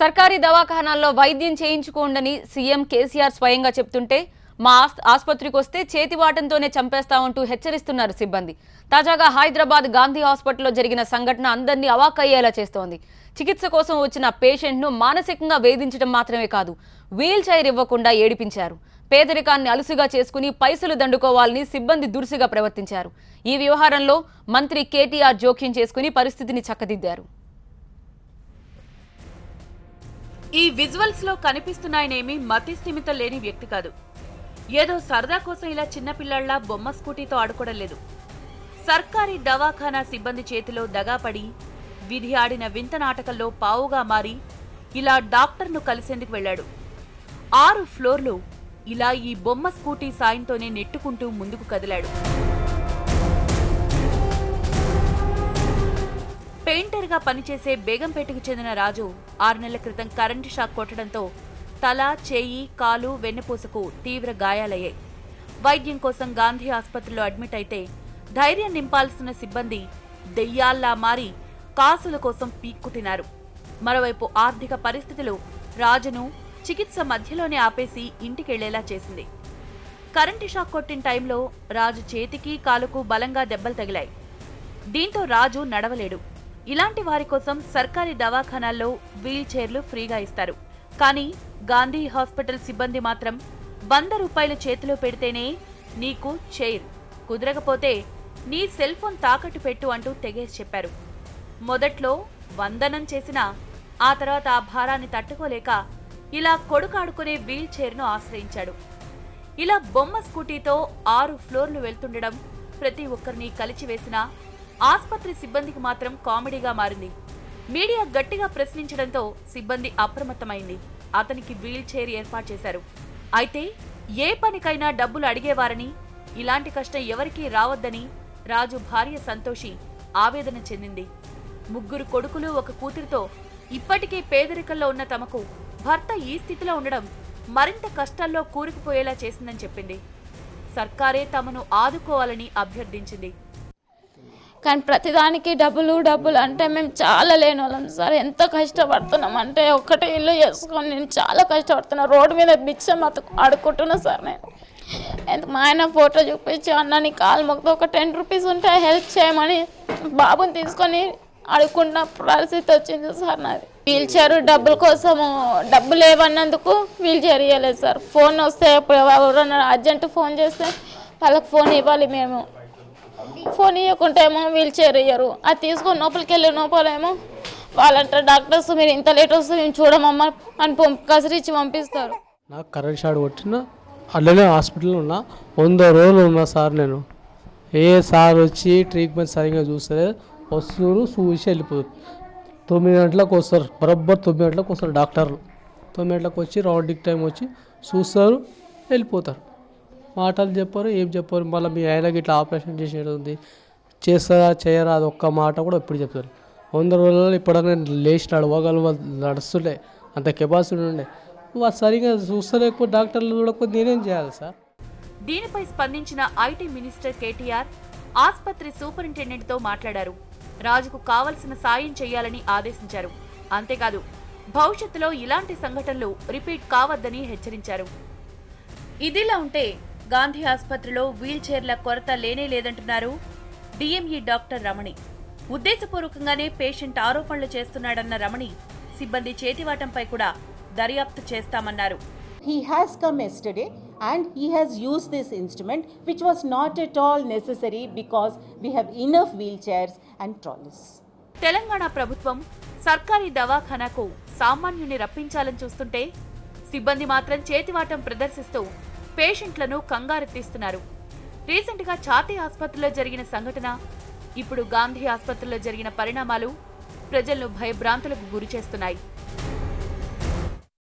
సర్కారీ దవాఖానాల్లో వైద్యం చేయించుకోండని సీఎం కేసీఆర్ స్వయంగా చెప్తుంటే మా ఆసుపత్రికి వస్తే చేతివాటంతోనే చంపేస్తామంటూ హెచ్చరిస్తున్నారు సిబ్బంది. తాజాగా హైదరాబాద్ గాంధీ హాస్పిటల్లో జరిగిన సంఘటన అందరినీ అవాక్కయ్యేలా చేస్తోంది. చికిత్స కోసం వచ్చిన పేషెంట్ను మానసికంగా వేధించడం మాత్రమే కాదు, వీల్ చైర్ ఇవ్వకుండా ఏడిపించారు. పేదరికాన్ని అలుసుగా చేసుకుని పైసలు దండుకోవాలని సిబ్బంది దురుసుగా ప్రవర్తించారు. ఈ వ్యవహారంలో మంత్రి కేటీఆర్ జోక్యం చేసుకుని పరిస్థితిని చక్కదిద్దారు. ఈ విజువల్స్ లో కనిపిస్తున్నాయనేమి మతి స్థిమితం లేని వ్యక్తి కాదు. ఏదో సరదా కోసం ఇలా చిన్నపిల్లల్లా బొమ్మ స్కూటీతో ఆడుకోవడం లేదు. సర్కారీ దవాఖానా సిబ్బంది చేతిలో దగాపడి విధి ఆడిన వింత నాటకంలో పావుగా మారి ఇలా డాక్టర్ను కలిసేందుకు వెళ్లాడు. 6 ఫ్లోర్లు ఇలా ఈ బొమ్మ స్కూటీ సాయంతోనే నెట్టుకుంటూ ముందుకు కదిలాడు. పెయింటర్గా పనిచేసే బేగంపేటకు చెందిన రాజు 6 నెలల క్రితం కరెంటు షాక్ కొట్టడంతో తల, చేయి, కాలు, వెన్నుపూసకు తీవ్ర గాయాలయ్యాయి. వైద్యం కోసం గాంధీ ఆసుపత్రిలో అడ్మిట్ అయితే ధైర్యం నింపాల్సిన సిబ్బంది దెయ్యాల్లా మారి కాసుల కోసం పీక్కు తినారు. మరోవైపు ఆర్థిక పరిస్థితులు రాజును చికిత్స మధ్యలోనే ఆపేసి ఇంటికెళ్లేలా చేసింది. కరెంటు షాక్ కొట్టిన టైంలో రాజు చేతికి, కాలుకు బలంగా దెబ్బలు తగిలాయి. దీంతో రాజు నడవలేడు. ఇలాంటి వారి కోసం సర్కారీ దవాఖానాల్లో వీల్ చైర్లు ఫ్రీగా ఇస్తారు. కానీ గాంధీ హాస్పిటల్ సిబ్బంది మాత్రం 100 రూపాయలు చేతిలో పెడితేనే నీకు చైర్, కుదరకపోతే నీ సెల్ ఫోన్ తాకట్టు పెట్టు అంటూ తెగేసి చెప్పారు. మొదట్లో వందనం చేసినా ఆ తర్వాత ఆ భారాన్ని తట్టుకోలేక ఇలా కొడుకాడుకునే వీల్ చైర్ను ఆశ్రయించాడు. ఇలా బొమ్మ స్కూటీతో 6 ఫ్లోర్లు వెళ్తుండడం ప్రతి ఒక్కరిని కలిచివేసినా ఆసుపత్రి సిబ్బందికి మాత్రం కామెడీగా మారింది. మీడియా గట్టిగా ప్రశ్నించడంతో సిబ్బంది అప్రమత్తమైంది. అతనికి వీల్ చైర్ ఏర్పాటు చేశారు. అయితే ఏ పనికైనా డబ్బులు అడిగేవారని, ఇలాంటి కష్టం ఎవరికీ రావద్దని రాజు భార్య సంతోషి ఆవేదన చెందింది. 3 కొడుకులు 1 కూతురితో ఇప్పటికే పేదరికంలో ఉన్న తమకు భర్త ఈ స్థితిలో ఉండడం మరింత కష్టాల్లో కూరుకుపోయేలా చేసిందని చెప్పింది. సర్కారే తమను ఆదుకోవాలని అభ్యర్థించింది. కానీ ప్రతిదానికి డబ్బులు అంటే మేము చాలా లేని వాళ్ళం సార్. ఎంత కష్టపడుతున్నాం అంటే ఒక్కటే ఇల్లు చేసుకొని నేను చాలా కష్టపడుతున్నా. రోడ్డు మీద బిచ్చం ఆడుకుంటున్నా సార్. నేను మా ఆయన ఫోటో చూపించి అన్న నీ కాలు మొక్కితే ఒక 10 రూపీస్ ఉంటే హెల్ప్ చేయమని బాబుని తీసుకొని అడుక్కున్న పరిస్థితి వచ్చింది సార్ నాది. వీల్ చైర్ డబ్బుల కోసము డబ్బులు లేవన్నందుకు వీల్ చైర్ ఇవ్వలేదు సార్. ఫోన్ వస్తే ఎవరన్నా అర్జెంట్ ఫోన్ చేస్తే వాళ్ళకి ఫోన్ ఇవ్వాలి. మేము ఫోన్ ఇవ్వకుంటే ఏమో వీల్ చైర్ ఇయ్యరు. అది తీసుకొని లోపలికి వెళ్ళి లోపలేమో వాళ్ళంటారు డాక్టర్స్ మీరు ఇంత లేట్ వస్తే మేము చూడమమ్మా అని కసిరిచ్చి పంపిస్తారు. నాకు కరెంట్ షాట్ కొట్టిన అట్లనే హాస్పిటల్లో ఉన్నా 100 రోజులు ఉన్నా సార్. నేను ఏ సార్ వచ్చి ట్రీట్మెంట్ సరిగ్గా చూస్తే వస్తువులు చూసి వెళ్ళిపోతారు. 9 గంటలకు వస్తారు, బరబ్బర్ 9 గంటలకు వస్తారు డాక్టర్లు. 9 గంటలకు వచ్చి రౌండింగ్ టైం వచ్చి చూస్తారు, వెళ్ళిపోతారు. మాటలు చెప్పారు, ఏం చెప్పారు. మళ్ళీ మీ ఆయనకి ఇట్లా ఆపరేషన్ చేసేది ఉంది, చేస్తారా చేయరా అది ఒక్క మాట కూడా ఎప్పుడు చెప్తారు. 100 రోజులలో ఇప్పటికే లేచి నడుస్తుండే అంత కెపాసిటీ ఉండే. వాళ్ళు సరిగా చూస్తలేకపోతే డాక్టర్లు చూడకపోతే నేనేం చేయాలి సార్? దీనిపై స్పందించిన ఐటీ మినిస్టర్ కేటీఆర్ ఆసుపత్రి సూపరింటెండెంట్తో మాట్లాడారు. రాజుకు కావలసిన సాయం చేయాలని ఆదేశించారు. అంతేకాదు భవిష్యత్తులో ఇలాంటి సంఘటనలు రిపీట్ కావద్దని హెచ్చరించారు. ఇదిలా ఉంటే గాంధీ ఆసుపత్రిలో వీల్ చైర్ల కొరత లేనే లేదంటున్నారు డిఎంఈ డాక్టర్ రమణి. ఉద్దేశపూర్వకంగానే పేషెంట్ ఆరోపణలు చేస్తున్నాడన్న రమణి సిబ్బంది చేతివాటంపై కూడా దర్యాప్తు చేస్తామన్నారు. He has come yesterday and he has used this instrument which was not at all necessary because we have enough wheelchairs and trolleys. Telangana ప్రభుత్వం సర్కారీ దవాఖానాకు సామాన్యుని రప్పించాలని చూస్తుంటే సిబ్బంది మాత్రం చేతివాటం ప్రదర్శిస్తూ పేషెంట్లను కంగారెత్తిస్తున్నారు. రీసెంట్ గా ఛాతీ ఆసుపత్రిలో జరిగిన సంఘటన, ఇప్పుడు గాంధీ ఆసుపత్రిలో జరిగిన పరిణామాలు ప్రజలను భయభ్రాంతులకు గురి చేస్తున్నాయి.